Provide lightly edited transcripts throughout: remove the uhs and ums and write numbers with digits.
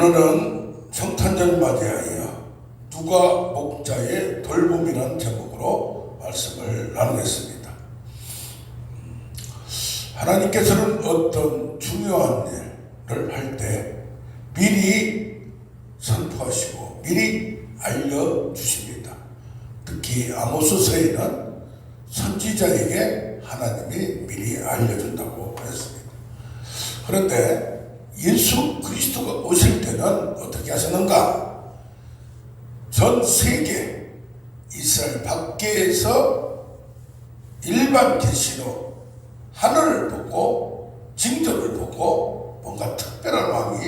오늘은 성탄절 맞이하여 누가 목자의 돌봄이라는 제목으로 말씀을 나누겠습니다. 하나님께서는 어떤 중요한 일을 할 때 미리 선포하시고 미리 알려주십니다. 특히 아모스서에는 선지자에게 하나님이 미리 알려준다고 했습니다. 그런데 예수 그리스도가 오실 때는 어떻게 하셨는가? 전 세계 이스라엘 밖에서 일반 계시로 하늘을 보고 징조를 보고 뭔가 특별한 왕이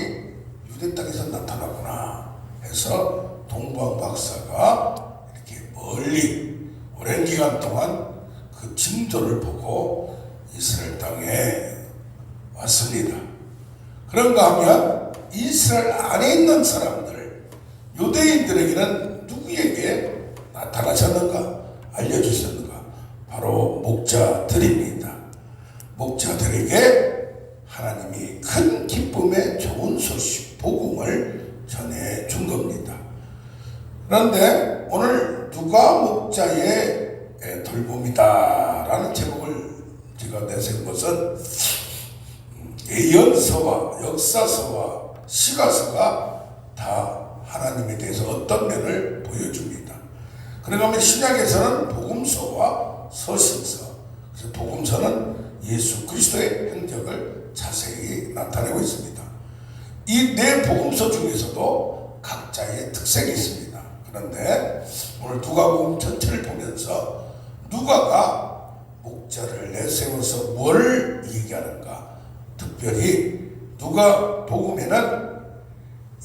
유대 땅에서 나타나구나 해서 동방 박사가 이렇게 멀리 오랜 기간 동안 그 징조를 보고 이스라엘 땅에 왔습니다. 그런가 하면 이스라엘 안에 있는 사람들, 유대인들에게는 누구에게 나타나셨는가, 알려주셨는가? 바로 목자들입니다. 목자들에게 하나님이 큰 기쁨의 좋은 소식, 복음을 전해준 겁니다. 그런데 오늘 누가 목자의 돌봄이다 라는 제목을 제가 내세운 것은 예언서와 역사서와 시가서가 다 하나님에 대해서 어떤 면을 보여줍니다. 그러니까 하면 신약에서는 복음서와 서신서, 그래서 복음서는 예수 그리스도의 행적을 자세히 나타내고 있습니다. 이 네 복음서 중에서도 각자의 특색이 있습니다. 그런데 오늘 누가복음 전체를 보면서 누가가 목자를 내세워서 뭘 얘기하는가? 특별히 누가복음에는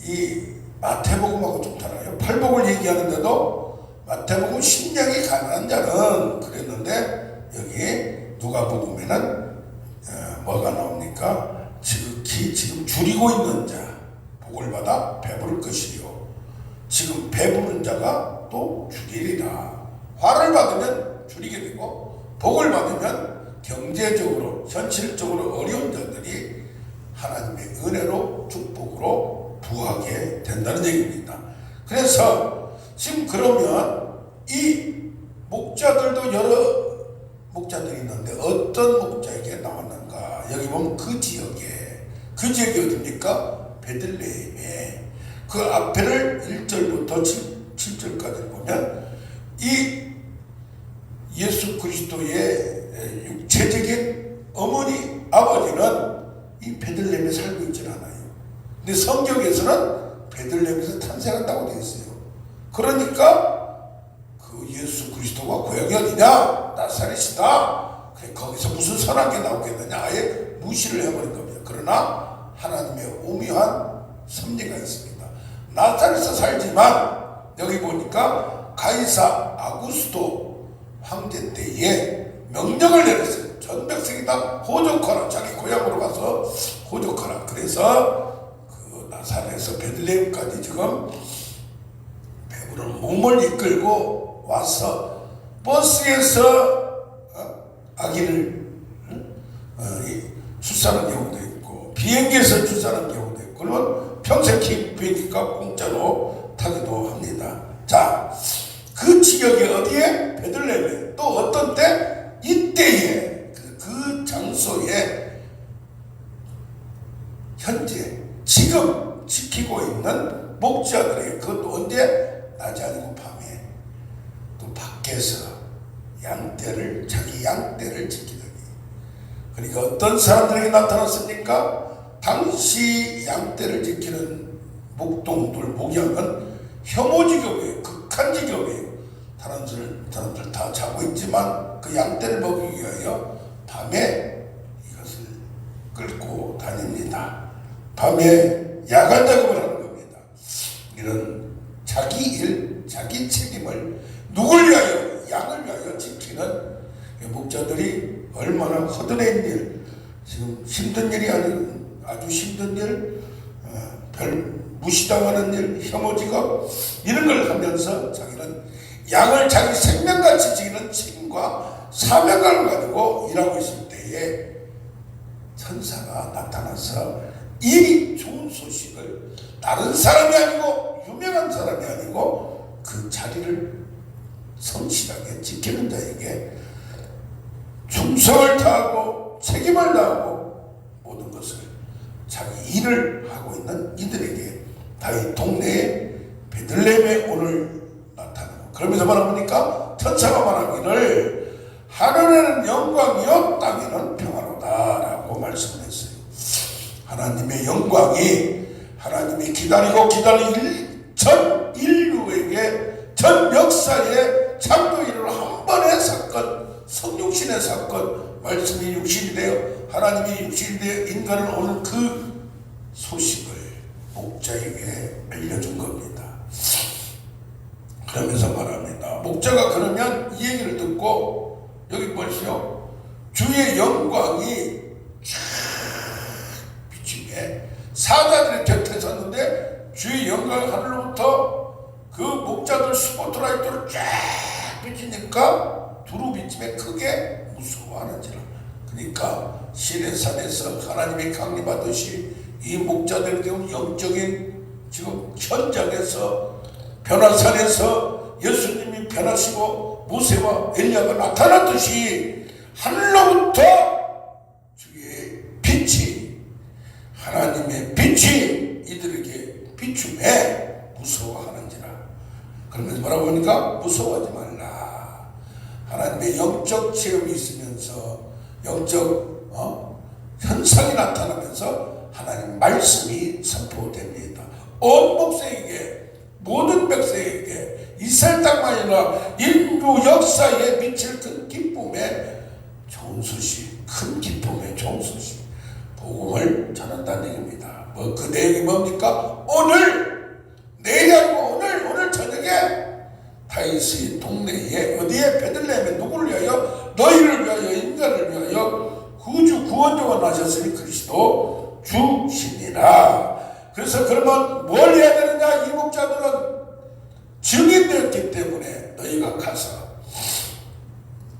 이 마태복음하고 좀 달라요. 팔복을 얘기하는데도 마태복음 심령이 가난한 자는 그랬는데 여기 누가복음에는 뭐가 나옵니까? 지극히 지금 줄이고 있는 자 복을 받아 배부를 것이요 지금 배부른 자가 또 줄이리라. 화를 받으면 줄이게 되고 복을 받으면 경제적으로 현실적으로 어려운 자들이 하나님의 은혜로 축복으로 부하게 된다는 얘기입니다. 그래서 지금 그러면 이 목자들도 여러 목자들이 있는데 어떤 목자에게 나왔는가? 여기 보면 그 지역이 어딥니까? 베들레헴에. 그 앞에를 1절부터 7절까지 보면 이 예수 그리스도의 육체적인 어머니, 아버지는 이 베들레헴에 살고 있지는 않아요. 근데 성경에서는 베들레헴에서 탄생한다고 되어 있어요. 그러니까 그 예수 그리스도가 고향이 어디냐? 나사렛이다. 그래, 거기서 무슨 선한 게 나오겠느냐? 아예 무시를 해버린 겁니다. 그러나 하나님의 오묘한 섭리가 있습니다. 나사렛에서 살지만 여기 보니까 가이사 아구스도 황제 때에 명령을 내렸어요. 전 백성이 다 호족하라. 자기 고향으로 가서 호족하라. 그래서 그 나사렛에서 베들레헴까지 지금 배부른 몸을 이끌고 와서 버스에서 아기를 출산한 경우도 있고 비행기에서 출산한 경우도 있고 그러면 평생 비행기가 공짜로 타기도 합니다. 자, 그 지역이 어디에? 베들레헴에. 또 어떤 때? 이때에 그 장소에 현재 지금 지키고 있는 목자들에게 그것도 언제? 낮이 아니고 밤에 또 밖에서 자기 양떼를 지키더니 그러니까 어떤 사람들에게 나타났습니까? 당시 양떼를 지키는 목동들, 목양은 혐오직업이에요. 극한직업이에요. 다른 사람들 다 자고 있지만 그 양떼를 먹이기 위하여 밤에 이것을 끌고 다닙니다. 밤에 야간 작업을 하는 겁니다. 이런 자기 일, 자기 책임을 누굴 위하여? 양을 위하여 지키는 목자들이 얼마나 허드렛 일, 지금 힘든 일이 아닌 아주 힘든 일, 별 무시당하는 일, 혐오직업 이런 걸 하면서 자기는 양을 자기 생명같이 지키는 책임과 사명감을 가지고 일하고 있을 때에 천사가 나타나서 이 좋은 소식을 다른 사람이 아니고 유명한 사람이 아니고 그 자리를 성실하게 지키는 자에게 충성을 다하고 책임을 다하고 모든 것을 자기 일을 하고 있는 이들에게 다윗 동네에 베들레헴에 오늘 나타나고, 그러면서 말하니까 천사가 말하기를 하늘에는 영광이요 땅에는 평화로다라고 말씀을 했어요. 하나님의 영광이, 하나님이 기다리고 전 인류에게 전 역사의 창조 일을 한 번의 사건, 성육신의 사건, 말씀이 육신이 되어 하나님이 육신이 되어 인간을 오는 그 소식을 목자에게 알려준 겁니다. 그러면서 말합니다. 목자가 그러면 이 얘기를 듣고, 여기 보시오, 주의 영광이 쫙 비치게 사자들이 곁에 섰는데 주의 영광이 하늘로부터 그 목자들 스포트라이트로 쫙 비치니까 두루 비침에 크게 무서워하는지라. 그러니까 시내산에서 하나님이 강림하듯이 이 목자들 지금 영적인 지금 현장에서 변화산에서 예수님이 변하시고 모세와 엘리야가 나타났듯이 하늘로부터 주의 빛이, 하나님의 빛이 이들에게 비춤해 무서워하는지라. 그러면서 뭐라고 하니까 무서워하지 말라. 하나님의 영적 체험이 있으면서 영적 현상이 나타나면서 하나님 말씀이 선포됩니다. 온 목세에게, 모든 백성에게, 이스라엘 땅만이 아니라 인류 역사에 미칠 큰 기쁨의 좋은 소식, 큰 기쁨의 좋은 소식, 복음을 전한다는 얘기입니다. 그 내용이 뭡니까? 오늘, 내일이 아니고 오늘 저녁에 다윗의 동네에, 어디에? 베들레헴에 누구를 위하여? 너희를 위하여, 인간을 위하여 구주 구원자가 나셨으니 그리스도 주시니라. 그래서 그러면 뭘 해야 되느냐? 이 목자들은 증인되었기 때문에 너희가 가서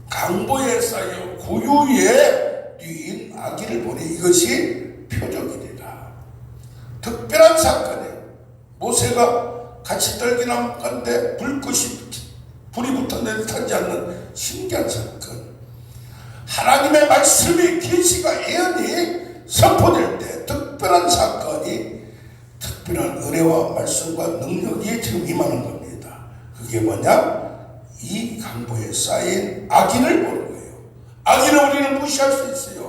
강보에 쌓여 고유에 뉘인 아기를 보내. 이것이 표적이니라. 특별한 사건이에요. 모세가 같이 떨긴 한 건데 불이 붙었는데 타지 않는 신기한 사건. 하나님의 말씀이, 계시가 예언이 선포될 때 특별한 사건이, 특별한 은혜와 말씀과 능력이 지금 임하는 겁니다. 그게 뭐냐? 이 강보에 쌓인 악인을 보는 거예요. 악인을 우리는 무시할 수 있어요.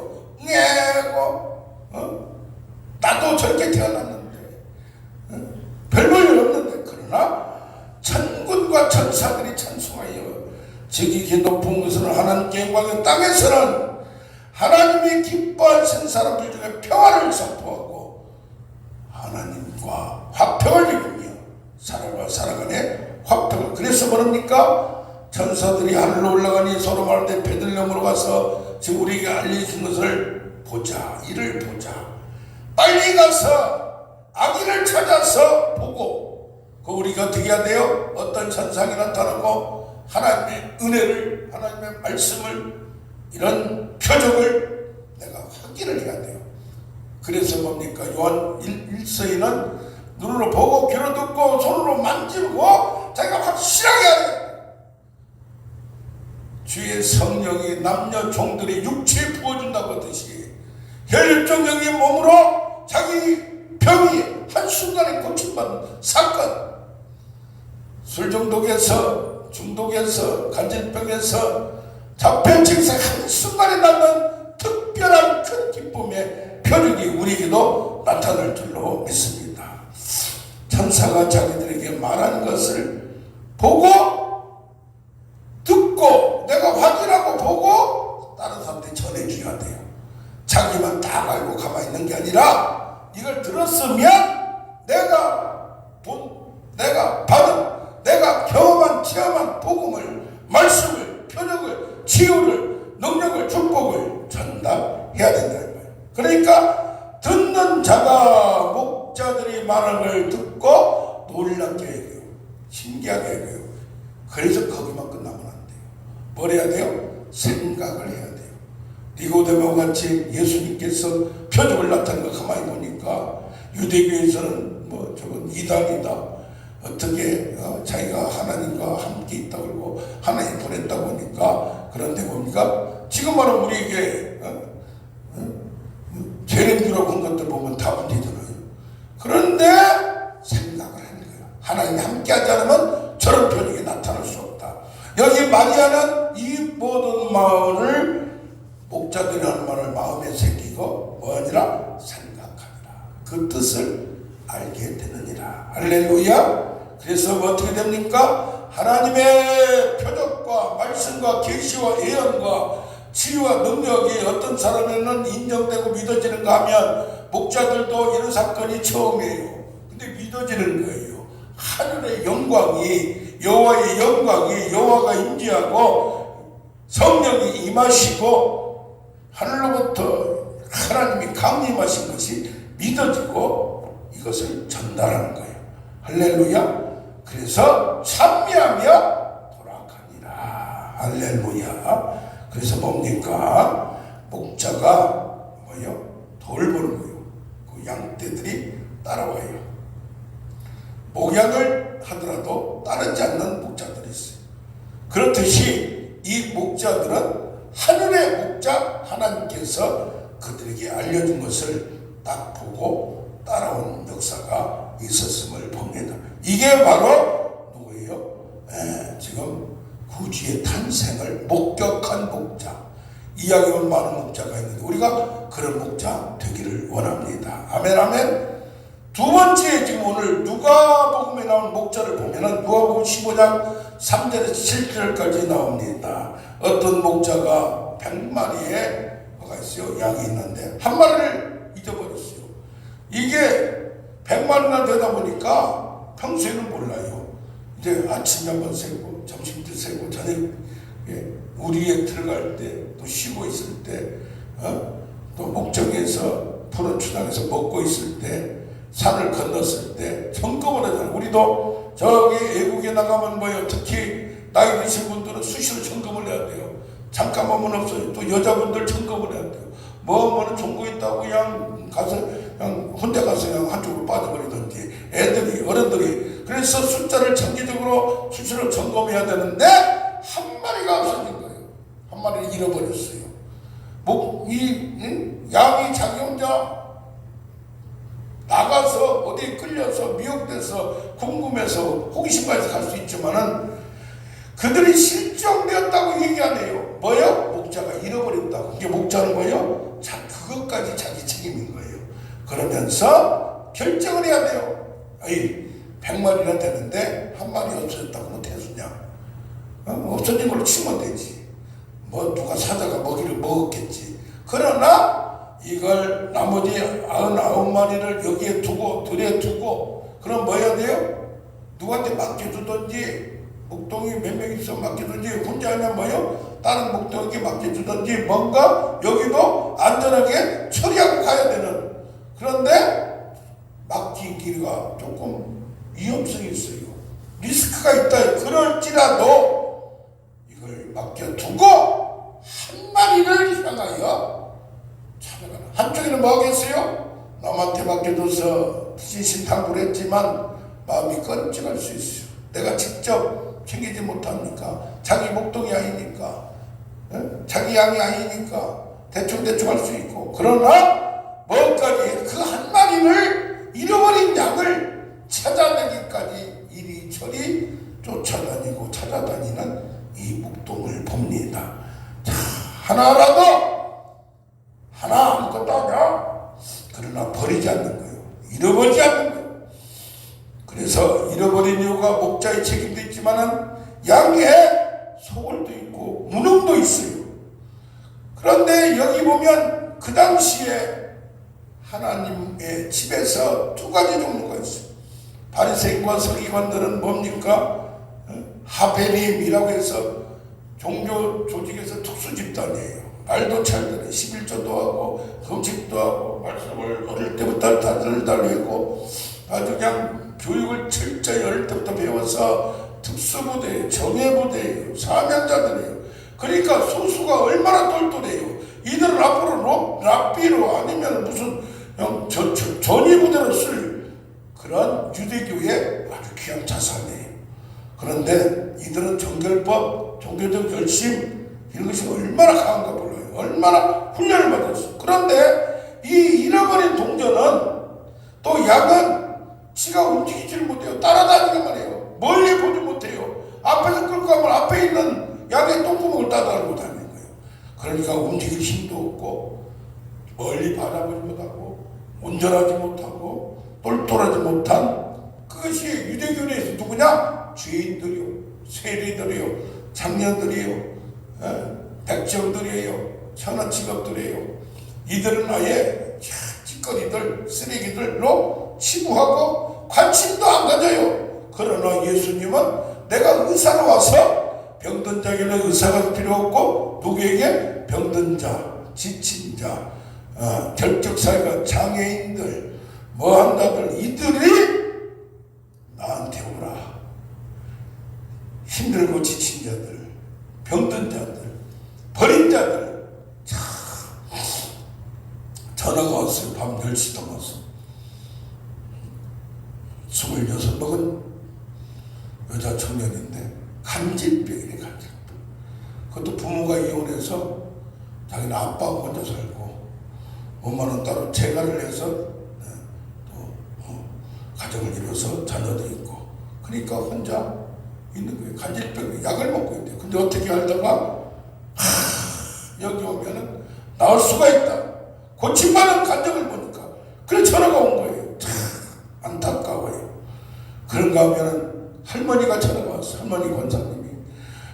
나도 저렇게 태어났는데, 별 볼 일 없는데. 그러나 천군과 천사들이 찬송하여 지극히 높은 것은 하나님께 영광이, 땅에서는 하나님이 기뻐하시는 사람들 중에 평화를 선포하고 하나님과 화평을 이루며 사람과 사람 간의 화평을. 그래서 뭐랍니까? 천사들이 하늘로 올라가니 서로 말하되 베들레헴으로 가서 지금 우리에게 알려진 것을 보자. 이를 보자. 빨리 가서 아기를 찾아서 보고, 그 우리가 어떻게 해야 돼요? 어떤 천상이 나타나고 하나님의 은혜를, 하나님의 말씀을, 이런 표적을 내가 확인을 해야 돼요. 그래서 뭡니까? 요한 1서에는 눈으로 보고 귀로 듣고 손으로 만지고 자기가 확실하게 해야 돼요. 주의 성령이 남녀 종들의 육체에 부어준다고 하듯이 혈육적 영의 몸으로 자기 병이 한순간에 고침받는 사건. 술 중독에서 간질병에서 자폐증에서 한순간에 낳는 특별한 큰 기쁨의 표적이 우리에게도 나타날 줄로 믿습니다. 천사가 자기들에게 말하는 것을 보고 듣고 내가 확인하고 보고 다른 사람들이 전해줘야 돼요. 자기만 다 알고 가만히 있는 게 아니라 이걸 들었으면 내가 받은, 내가 경험한, 체험한 복음을, 말씀을, 표적을, 치유를, 능력을, 축복을 전달해야 된다는 거예요. 그러니까 듣는 자가 목자들이 말하는 걸 듣고 놀랍게 해요. 신기하게 해요. 그래서 거기만 끝나면 안 돼요. 뭘 해야 돼요? 생각을 해야 돼요. 니고데모와 같이 예수님께서 표적을 나타낸 거 가만히 보니까 유대교에서는 뭐 저건 이단이다, 어떻게 자기가 하나님과 함께 있다 그러고 하나님 보냈다 보니까, 그런데 뭡니까? 지금 바로 우리에게 재림주라고 한 것들 보면 다 문제잖아요. 그런데 생각을 하는 거예요. 하나님이 함께 하지 않으면 저런 표적이 나타날 수 없다. 여기 마리아는 이 모든 마음을, 목자들이라는 말을 마음에 새기고 뭐하니라? 생각하니라. 그 뜻을 알게 되느니라. 할렐루야. 그래서 어떻게 됩니까? 하나님의 표적과 말씀과 계시와 예언과 치유와 능력이 어떤 사람에는 인정되고 믿어지는가 하면, 목자들도 이런 사건이 처음이에요. 근데 믿어지는 거예요. 하늘의 영광이, 여호와의 영광이, 여호와가 임재하고 성령이 임하시고 하늘로부터 하나님이 강림하신 것이 믿어지고 이것을 전달하는 거예요. 할렐루야. 그래서 찬미하며 돌아가니라. 할렐루야. 그래서 뭡니까? 목자가 뭐요? 돌보는 거예요. 그 양떼들이 따라와요. 목양을 하더라도 따르지 않는 목자들이 있어요. 그렇듯이 이 목자들은 하늘의 목자 하나님께서 그들에게 알려준 것을 딱 보고 따라온 역사가 있었음을 봅니다. 이게 바로 누구예요? 지금 구주의 탄생을 목격한 목자. 이야기 온 많은 목자가 있는데 우리가 그런 목자 되기를 원합니다. 아멘 아멘. 두 번째, 지금 오늘 누가복음에 나온 목자를 보면은 누가복음 15장 3절에서 7절까지 나옵니다. 어떤 목자가 100마리의 뭐가 있어요? 양이 있는데 한 마리를 잊어버렸어요. 이게 100마리나 되다 보니까 평소에는 몰라요. 이제 아침에 한번 세고 점심때 세고 저녁에 우리에 들어갈 때 또 쉬고 있을 때 또 목정에서 푸른 추당에서 먹고 있을 때 산을 건넜을 때 점검을 하잖아요. 우리도 저기 외국에 나가면 뭐예요? 특히 나이 드신 분들은 수시로 점검을 해야 돼요. 잠깐 오면 없어요. 또 여자분들 점검을 해야 돼요. 뭐는 종고 있다고 그냥 가서 그냥 혼자 가서 그냥 한쪽으로 빠져버리든지 애들이 어른들이. 그래서 숫자를 장기적으로 수시로 점검해야 되는데 한 마리가 없어진 거예요. 한 마리를 잃어버렸어요. 양이 자기 혼자 나가서 어디에 끌려서 미혹돼서 궁금해서 호기심까지 갈 수 있지만은 그들이 실종되었다고 얘기 안 해요. 뭐요? 목자가 잃어버렸다고. 이게 목자는 뭐요? 그것까지 자기 책임인 거예요. 그러면서 결정을 해야 돼요. 아이 100마리나 되는데 한 마리 없어졌다고 뭐 대수냐? 없어진 걸로 치면 되지. 뭐 누가 사자가 먹이를 먹었겠지. 그러나 이걸 나머지 99마리를 여기에 두고 들에 두고 그럼 뭐 해야 돼요? 누구한테 맡겨주든지, 목동이 몇 명 있어 맡겨주든지, 혼자 하면 뭐요? 다른 목동에게 맡겨주든지, 뭔가 여기도 안전하게 처리하고 가야 되는. 그런데 맡기기가 조금 위험성이 있어요. 리스크가 있다. 그럴지라도 이걸 맡겨두고 한 마리를 향하여 한쪽에는 뭐 하겠어요? 남한테 맡겨둬서 신신당부를 했지만 마음이 끈찍할 수 있어요. 내가 직접 챙기지 못합니까? 자기 목동이 아니니까, 자기 양이 아니니까 대충 할 수 있고. 그러나 뭐까지 그 한 마리를 잃어버린 양을 찾아내기까지 이리저리 쫓아다니고 찾아다니는 이 목동을 봅니다. 자, 하나 아무것도 아니야. 그러나 버리지 않는 거예요. 잃어버리지 않는 거예요. 그래서 잃어버린 이유가 목자의 책임도 있지만은 양의 소홀도 있고 무능도 있어요. 그런데 여기 보면 그 당시에 하나님의 집에서 두 가지 종류가 있어요. 바리새인과 서기관들은 뭡니까? 하베림이라고 해서 종교 조직에서 특수 집단이에요. 말도 잘 들어 11조도 하고 금식도 하고 말씀을 어릴 때부터 달달달고 아주 그냥 교육을 철저히 어릴 때부터 배워서 특수부대예요. 정예부대예요. 사명자들이에요. 그러니까 소수가 얼마나 똘똘해요. 이들은 앞으로 랍비로 아니면 무슨 전위부대로 쓸 그런 유대교의 아주 귀한 자산이에요. 그런데 이들은 정결법, 종교적 열심 이런 것이 얼마나 강한가 몰라요. 얼마나 훈련을 받았어요. 그런데 이 잃어버린 동전은 또 양은 지가 움직이지를 못해요. 따라다니기만 해요. 멀리 보지 못해요. 앞에서 끌고 가면 앞에 있는 양의 똥구멍을 따라다니고 다니는 거예요. 그러니까 움직일 힘도 없고 멀리 바라보지 못하고 운전하지 못하고 똘똘하지 못한 그것이 유대교 내에서 누구냐? 죄인들이요, 세리들이요, 장년들이요, 백정들이에요, 현아직업들이에요. 이들은 아예 찌꺼기들, 쓰레기들로 치부하고 관심도 안 가져요. 그러나 예수님은 내가 의사로 와서 병든 자에게는 의사가 필요 없고 누구에게? 병든 자, 지친 자, 결격사회가 장애인들, 뭐한다들 이들이 나한테 오라. 힘들고 지친 자들, 병든 자들, 버린 자들. 전화가 왔어요. 밤 10시 넘어서 26 먹은 여자 청년인데 간질병이래. 간질병. 그것도 부모가 이혼해서 자기는 아빠하고 혼자 살고 엄마는 따로 재가를 해서 또 가정을 이뤄서 자녀도 있고 그러니까 혼자 있는 거예요. 간질병 약을 먹고 있대요. 근데 어떻게 하다가 여기 오면은 나올 수가 있다. 고침받은 간증을 보니까 그래 전화가 온 거예요. 참 안타까워요. 그런가 하면은 할머니가 전화가 왔어. 할머니 권사님이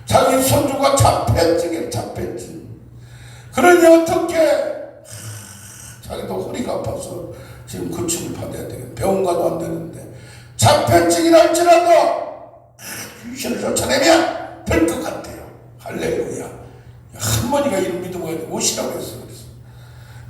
자기 손주가 자폐증이에요. 자폐증. 그러니 어떻게 자기도 허리가 아파서 지금 고침을 받아야 되겠네. 병원 가도 안 되는데 자폐증이랄지라도 귀신을 쫓아내면 될 것 같아요. 할렐루야. 할머니가 이런 믿음을 오시라고 했어요.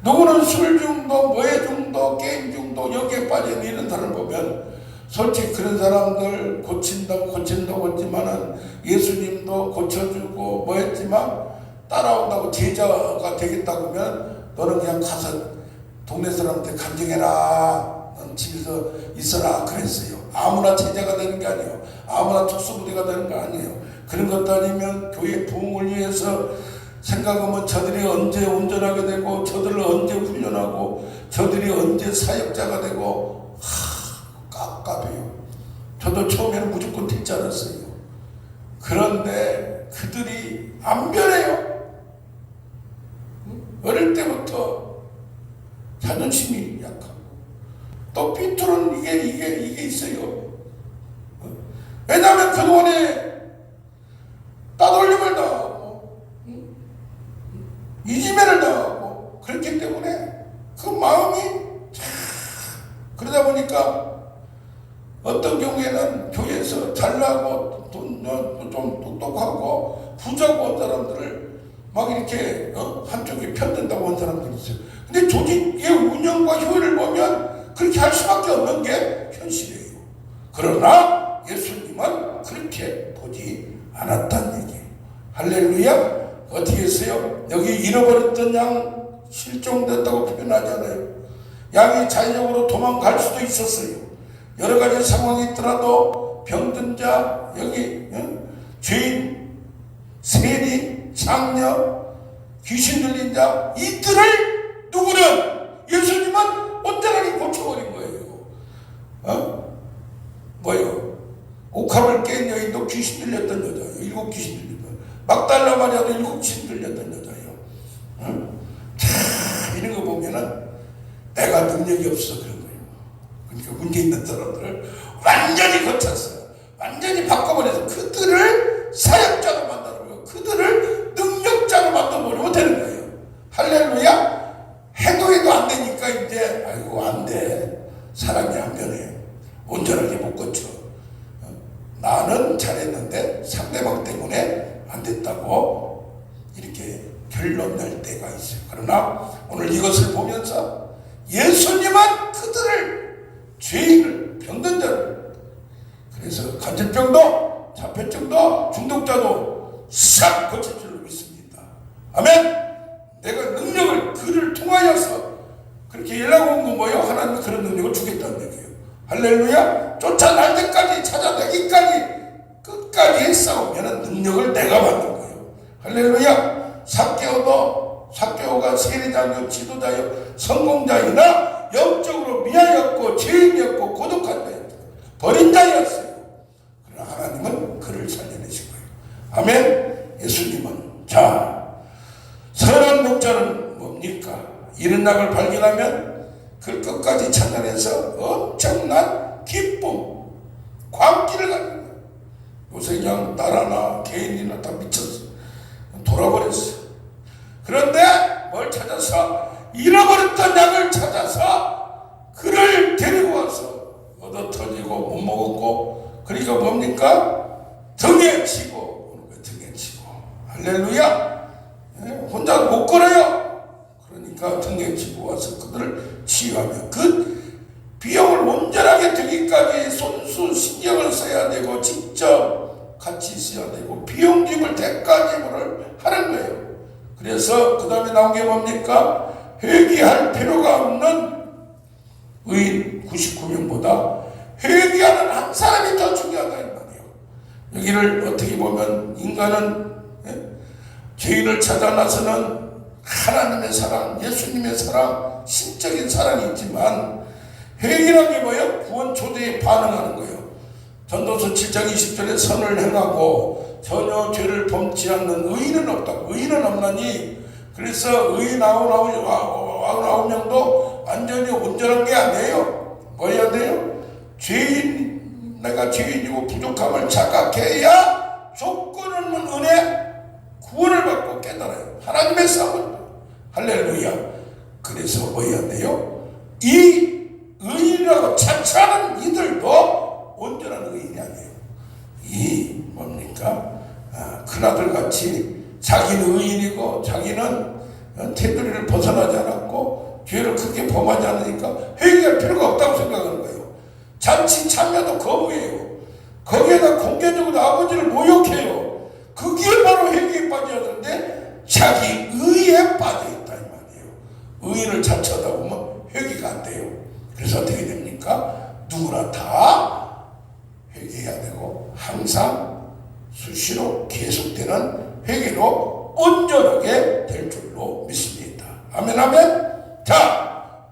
누구는 술 중독, 뭐해 중독, 게임 중독, 여기에 빠진 이런 사람을 보면 솔직히 그런 사람들 고친다고 했지만은 예수님도 고쳐주고 뭐 했지만 따라온다고 제자가 되겠다고 하면 너는 그냥 가서 동네 사람한테 간증해라. 넌 집에서 있어라. 그랬어요. 아무나 제자가 되는 게 아니에요. 아무나 특수부대가 되는 거 아니에요. 그런 것도 아니면 교회 부흥을 위해서 생각하면 저들이 언제 운전하게 되고 저들을 언제 훈련하고 저들이 언제 사역자가 되고 깝깝해요. 저도 처음에는 무조건 듣지 않았어요. 그런데 그들이 안 변해요. 어릴 때부터 자존심이 약하고 또 삐뚤은 이게 있어요. 왜냐하면 그동안에 따돌림을 당하고 이지매를 당하고 그렇기 때문에 그 마음이 그러다 보니까 어떤 경우에는 교회에서 잘나고 좀 똑똑하고 부자고 한 사람들을 막 이렇게 한쪽에 편든다고 한 사람들이 있어요. 근데 조직의 운영과 효율을 보면 그렇게 할 수밖에 없는 게 현실이에요. 그러나 예수님은 그렇게 보지 않았다는 얘기예요. 할렐루야. 어떻게 했어요? 여기 잃어버렸던 양 실종됐다고 표현하잖아요. 양이 자연적으로 도망갈 수도 있었어요. 여러 가지 상황이 있더라도 병든 자, 여기 죄인, 세리, 장녀, 귀신 들린 자 이들을 누구는 예수님은 온전하게 고쳐버린 거예요. 뭐요? 옥합을 깬 여인도 귀신 들렸던 여자예요. 7 귀신 들렸던. 막달라 마리아도 7 귀신 들렸던 여자예요. 참 이런 거 보면은 내가 능력이 없어 그런 거예요. 그러니까 문제 있는 사람들을 완전히 고쳤어요. 완전히 바꿔버려서 그들을 사역자로 만들어버리고 그들을 능력자로 만들어버리면 되는 거예요. 할렐루야. 해도 안 되니까 이제 아이고 안 돼. 사람이 안 변해. 온전하게 못 고쳐. 나는 잘했는데 상대방 때문에 안 됐다고 이렇게 결론 낼 때가 있어요. 그러나 오늘 이것을 보면서 예수님은 그들을 죄인을 병든 자를 그래서 간질병도 자폐증도 중독자도 싹 고칠 줄로 믿습니다. 아멘. 내가 할렐루야. 쫓아날 때까지, 찾아내기까지 끝까지 싸우면 능력을 내가 받는 거예요. 할렐루야. 삭개오가 세리자요, 지도자요, 성공자이나 영적으로 미하였고 죄인이었고 고독한 자였고 버린 자였어요. 그러나 하나님은 그를 살려내신 거예요. 아멘. 예수님은 선한 목자는 뭡니까? 이런 낙을 발견하면 그걸 끝까지 찾아내서 엄청난 기쁨, 광기를 갖는 거예요. 요새 그냥 나라나 개인이나 다 미쳤어. 돌아버렸어. 그런데 뭘 찾아서, 잃어버렸던 약을 찾아서 그를 데리고 와서 얻어 터지고 못 먹었고, 그러니까 뭡니까? 등에 치고, 등에 치고. 할렐루야. 혼자 못 걸어요. 그러니까 등에 치고 와서 그들을 치유하며, 그 비용을 온전하게 되기까지 손수 신경을 써야 되고 직접 같이 써야 되고 비용 지불 대가 지불을 하는 거예요. 그래서 그 다음에 나온 게 뭡니까? 회개할 필요가 없는 의인 99명보다 회개하는 한 사람이 더 중요하다 이 말이에요. 여기를 어떻게 보면 인간은 죄인을 찾아 나서는 하나님의 사랑, 예수님의 사랑, 신적인 사랑이 있지만 회개라는 게 뭐예요? 구원 초대에 반응하는 거예요. 전도서 7장 20절에 선을 행하고 전혀 죄를 범치 않는 의인은 없다고. 의인은 없나니, 그래서 의인 99명도 완전히 온전한 게 아니에요. 뭐 해야 돼요? 내가 죄인이고 부족함을 자각해야 조건 없는 은혜 구원을 받고 깨달아요. 하나님의 싸움. 할렐루야. 그래서 뭐 해야 돼요? 이 의인이라고 자처하는 이들도 온전한 의인이 아니에요. 이 뭡니까? 큰아들 같이 자기는 의인이고 자기는 테두리를 벗어나지 않았고 죄를 크게 범하지 않으니까 회개할 필요가 없다고 생각하는 거예요. 잔치 참여도 거부해요. 거기에다 공개적으로 아버지를 모욕해요. 그게 바로 회개에 빠져야 되는데 자기 의에 빠져있다 이 말이에요. 의인을 자처하다 보면 회개가 안 돼요. 그래서 어떻게 됩니까? 누구나 다 회개해야 되고 항상 수시로 계속되는 회개로 온전하게 될 줄로 믿습니다. 아멘 아멘.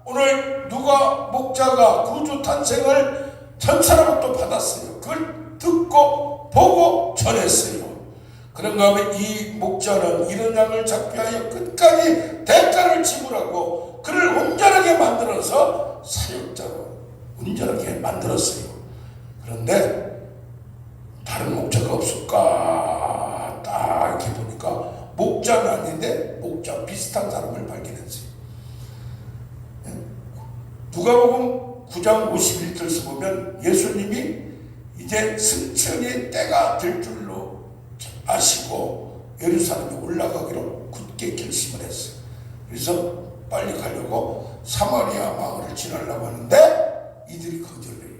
오늘 누가 목자가 구주 탄생을 전사로부터 받았어요. 그걸 듣고 보고 전했어요. 그런가 하면 이 목자는 이런 양을 잡기 위하여 끝까지 대가를 지불하고 그를 온전하게 만들어서 사역자로 온전하게 만들었어요. 그런데 다른 목자가 없을까? 딱 이렇게 보니까 목자는 아닌데 목자 비슷한 사람을 발견했어요. 누가복음 9장 51절에서 보면 예수님이 이제 승천의 때가 될 줄로 아시고 예루살렘에 올라가기로 굳게 결심을 했어요. 그래서 빨리 가려고 사마리아 마을을 지나려고 하는데 이들이 거절해요.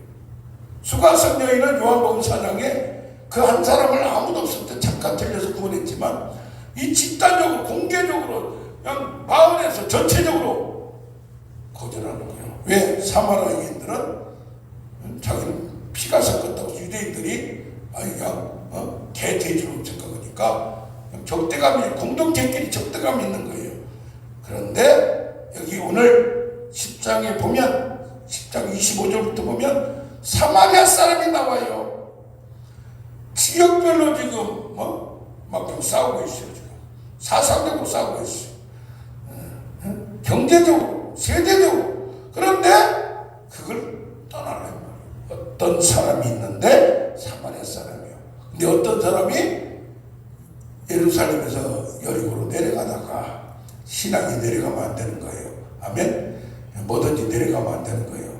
수가성 여인은 요한복음 4장에 그 한 사람을 아무도 없을 때 잠깐 들려서 구원했지만 이 집단적으로 공개적으로 그냥 마을에서 전체적으로 거절하는 거예요. 왜? 사마리아인들은 자기는 피가 섞였다고 유대인들이 그냥 개돼지로 생각하니까 적대감이 공동체끼리 적대감이 있는 거예요. 그런데 여기 오늘 10장에 보면 10장 25절부터 보면 사마리아 사람이 나와요. 지역별로 지금 막 좀 싸우고 있어요. 지금 사상적으로 싸우고 있어요. 경제적으로, 세대적으로. 그런데 그걸 떠나는 말이에요. 어떤 사람이 있는데 사마리아 사람이에요. 근데 어떤 사람이 예루살렘에서 여리고로 내려가다가 신앙이 내려가면 안 되는 거예요. 아멘. 뭐든지 내려가면 안 되는 거예요.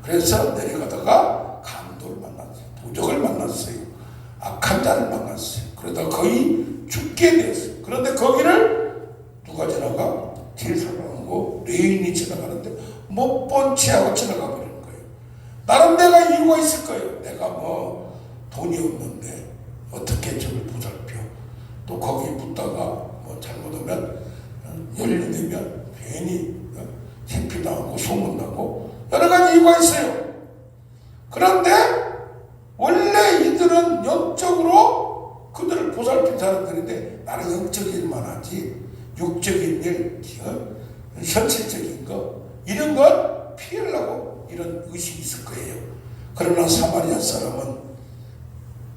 그래서 내려가다가 강도를 만났어요. 도적을 만났어요. 악한 자를 만났어요. 그러다 거의 죽게 됐어요. 그런데 거기를 누가 지나가? 제사장하고 레인이 지나가는데 못 본 채하고 지나가 버리는 거예요. 나름 내가 이유가 있을 거예요. 내가 돈이 없는데 어떻게 저를 보살펴. 또 거기 붙다가 잘못하면 열리되면 괜히 생피당하고 소문나고 여러 가지 이유가 있어요. 그런데 원래 이들은 영적으로 그들을 보살핀 사람들인데 나는 영적인 일만 하지 육적인 일, 현실적인 거 이런 건 피하려고 이런 의식이 있을 거예요. 그러나 사마리아 사람은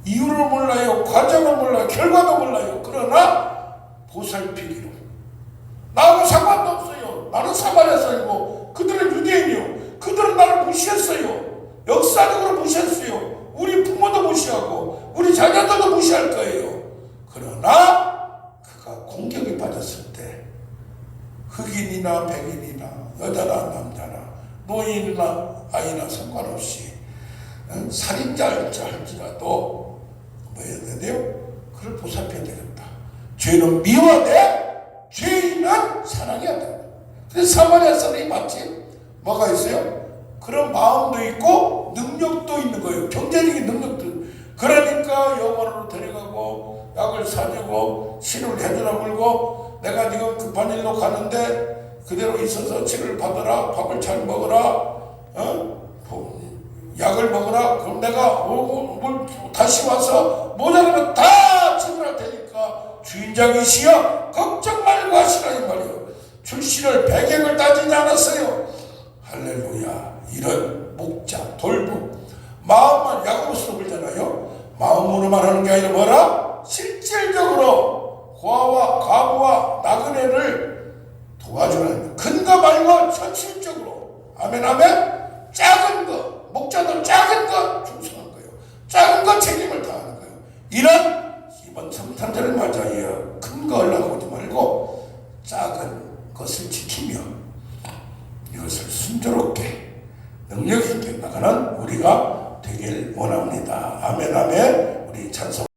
이유를 몰라요. 과정을 몰라요. 결과도 몰라요. 그러나 보살피기로 나하고 상관도 없어요. 나는 사마리아 사람이고 그들은 유대인이요. 그들은 나를 무시했어요. 역사적으로 무시했어요. 우리 부모도 무시하고 우리 자녀들도 무시할 거예요. 그러나 그가 공격에 빠졌을 때 흑인이나 백인이나 여자나 남자나 노인이나 아이나 상관없이 살인자일지 할지라도 뭐 해야 되는데요? 그를 보살펴야 되겠다. 죄는 미워돼 죄인은 사랑해야 된다. 그래서 사마리아 사람이 마치 뭐가 있어요? 그런 마음도 있고 능력도 있는 거예요. 경제적인 능력도. 그러니까 영원으로 데려가고 약을 사주고 치료를 해주라 그러고 내가 지금 급한 일로 가는데 그대로 있어서 치료를 받으라. 밥을 잘 먹어라. 약을 먹어라. 그럼 내가 다시 와서 모자라면 다 치료할 테니까 주인장이시여 걱정 말고 하시라 이 말이에요. 출신을 배경을 따지지 않았어요. 할렐루야. 이런 목자, 돌보 마음만 약으로서 불잖아요. 마음으로만 하는 게 아니라 뭐라? 실질적으로 고아와 과부와 나그네를 도와주는 근거 말고 현실적으로 아멘 아멘. 작은 거 목자도 작은 거 충성한 거예요. 작은 거 책임을 다하는 거예요. 이번 성탄절을 맞아요. 큰 거 하려고 하지 말고 작은 것을 지키며 이것을 순조롭게 능력 있게 나가는 우리가 되길 원합니다. 아멘 아멘. 우리 찬송